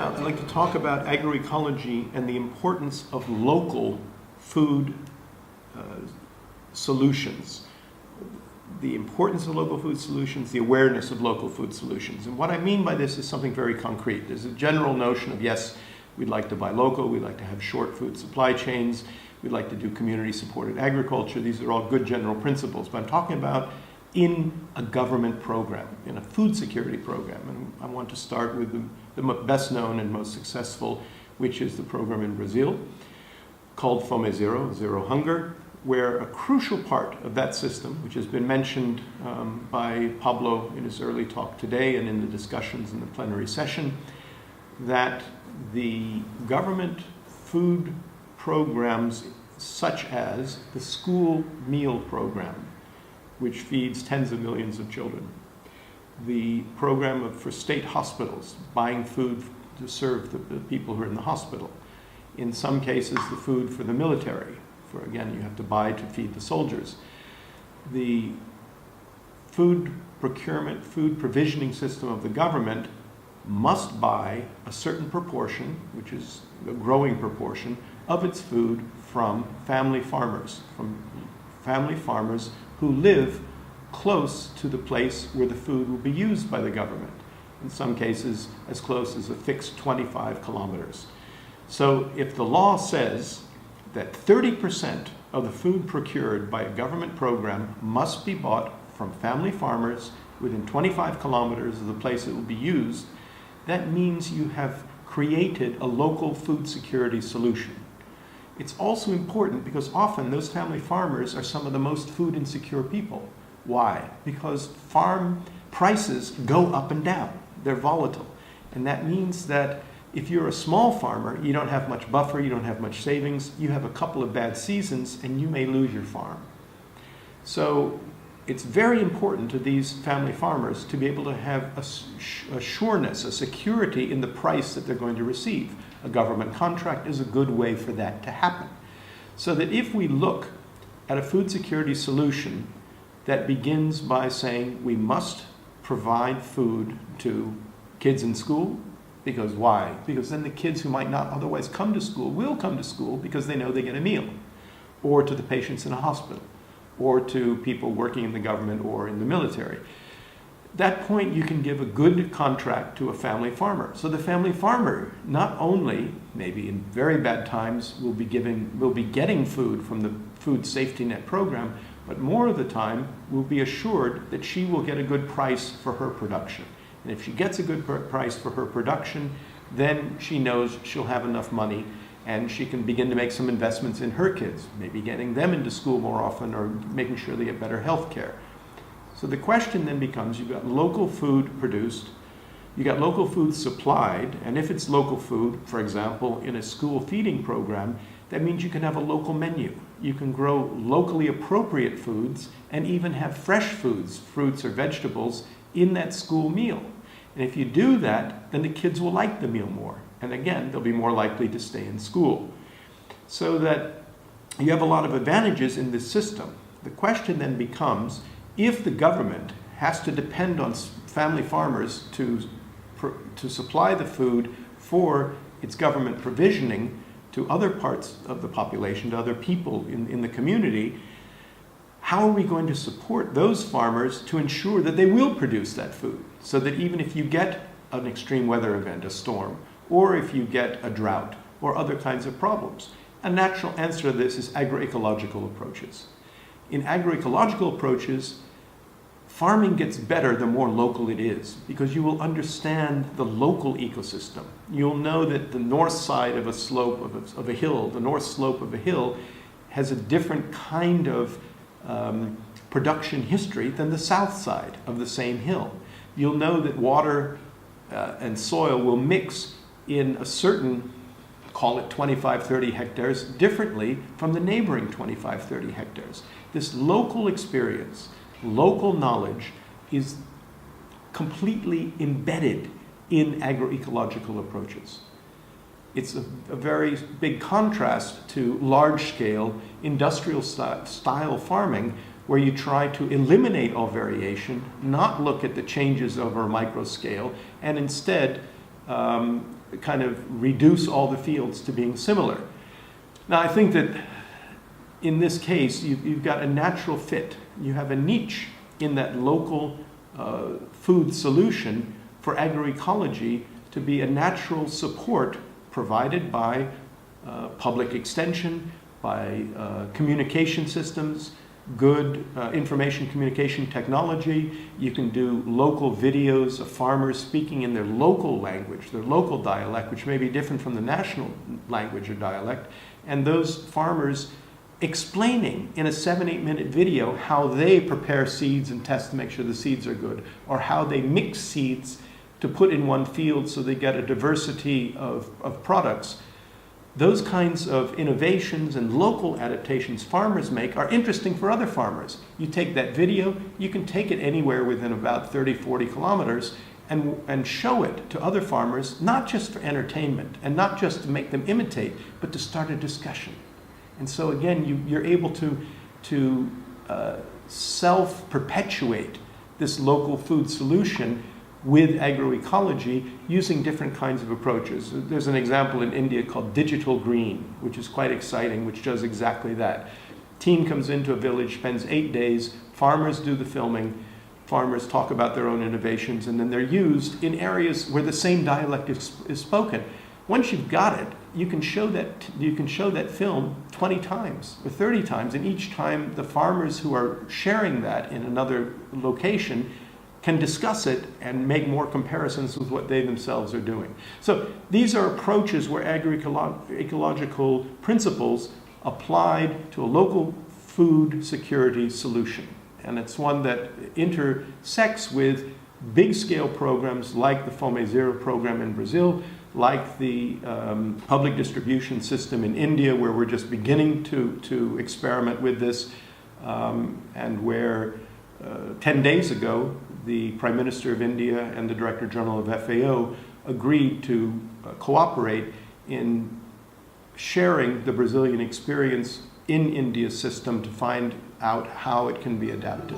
now, I'd like to talk about agroecology and the importance of local food solutions. The importance of local food solutions, the awareness of local food solutions. And what I mean by this is something very concrete. There's a general notion of, yes, we'd like to buy local, we'd like to have short food supply chains, we'd like to do community-supported agriculture. These are all good general principles. But I'm talking about in a government program, in a food security program. And I want to start with the best known and most successful, which is the program in Brazil called Fome Zero, Zero Hunger, where a crucial part of that system, which has been mentioned by Pablo in his early talk today and in the discussions in the plenary session, that the government food programs such as the school meal program, which feeds tens of millions of children, the program for state hospitals, buying food to serve the people who are in the hospital, in some cases the food for the military, for again you have to buy to feed the soldiers. The food procurement, food provisioning system of the government must buy a certain proportion, which is a growing proportion, of its food from family farmers who live close to the place where the food will be used by the government. In some cases, as close as a fixed 25 kilometers. So if the law says that 30% of the food procured by a government program must be bought from family farmers within 25 kilometers of the place it will be used, that means you have created a local food security solution. It's also important because often those family farmers are some of the most food insecure people. Why? Because farm prices go up and down. They're volatile. And that means that if you're a small farmer, you don't have much buffer, you don't have much savings, you have a couple of bad seasons, and you may lose your farm. So it's very important to these family farmers to be able to have a sureness, a security in the price that they're going to receive. A government contract is a good way for that to happen. So that if we look at a food security solution that begins by saying we must provide food to kids in school, because why? Because then the kids who might not otherwise come to school will come to school because they know they get a meal, or to the patients in a hospital, or to people working in the government or in the military. At that point, you can give a good contract to a family farmer. So the family farmer not only, maybe in very bad times, will be getting food from the food safety net program, but more of the time will be assured that she will get a good price for her production. And if she gets a good price for her production, then she knows she'll have enough money and she can begin to make some investments in her kids, maybe getting them into school more often or making sure they get better health care. So the question then becomes, you've got local food produced, you got local food supplied, and if it's local food, for example, in a school feeding program, that means you can have a local menu. You can grow locally appropriate foods and even have fresh foods, fruits or vegetables, in that school meal. And if you do that, then the kids will like the meal more. And again, they'll be more likely to stay in school. So that you have a lot of advantages in this system. The question then becomes, if the government has to depend on family farmers to supply the food for its government provisioning to other parts of the population, to other people in the community, how are we going to support those farmers to ensure that they will produce that food? So that even if you get an extreme weather event, a storm, or if you get a drought, or other kinds of problems, a natural answer to this is agroecological approaches. In agroecological approaches, farming gets better the more local it is, because you will understand the local ecosystem. You'll know that the north side of a slope of a hill, the north slope of a hill, has a different kind of production history than the south side of the same hill. You'll know that water and soil will mix in a certain, call it 25, 30 hectares, differently from the neighboring 25, 30 hectares. This local experience, local knowledge is completely embedded in agroecological approaches. It's a very big contrast to large-scale industrial style farming, where you try to eliminate all variation, not look at the changes over a micro scale, and instead kind of reduce all the fields to being similar. Now, I think that in this case, you've got a natural fit. You have a niche in that local food solution for agroecology to be a natural support provided by public extension, by communication systems, good information communication technology. You can do local videos of farmers speaking in their local language, their local dialect, which may be different from the national language or dialect, and those farmers explaining in a 7-8 minute video how they prepare seeds and test to make sure the seeds are good, or how they mix seeds to put in one field so they get a diversity of products. Those kinds of innovations and local adaptations farmers make are interesting for other farmers. You take that video, you can take it anywhere within about 30, 40 kilometers and show it to other farmers, not just for entertainment and not just to make them imitate, but to start a discussion. And so again, you're able to self-perpetuate this local food solution with agroecology using different kinds of approaches. There's an example in India called Digital Green, which is quite exciting, which does exactly that. Team comes into a village, spends 8 days, farmers do the filming, farmers talk about their own innovations, and then they're used in areas where the same dialect is spoken. Once you've got it, you can show that film 20 times or 30 times, and each time the farmers who are sharing that in another location can discuss it and make more comparisons with what they themselves are doing. So these are approaches where agroecological principles applied to a local food security solution. And it's one that intersects with big-scale programs like the Fome Zero program in Brazil, like the public distribution system in India, where we're just beginning to experiment with this, and where 10 days ago, the Prime Minister of India and the Director General of FAO agreed to cooperate in sharing the Brazilian experience in India's system to find out how it can be adapted.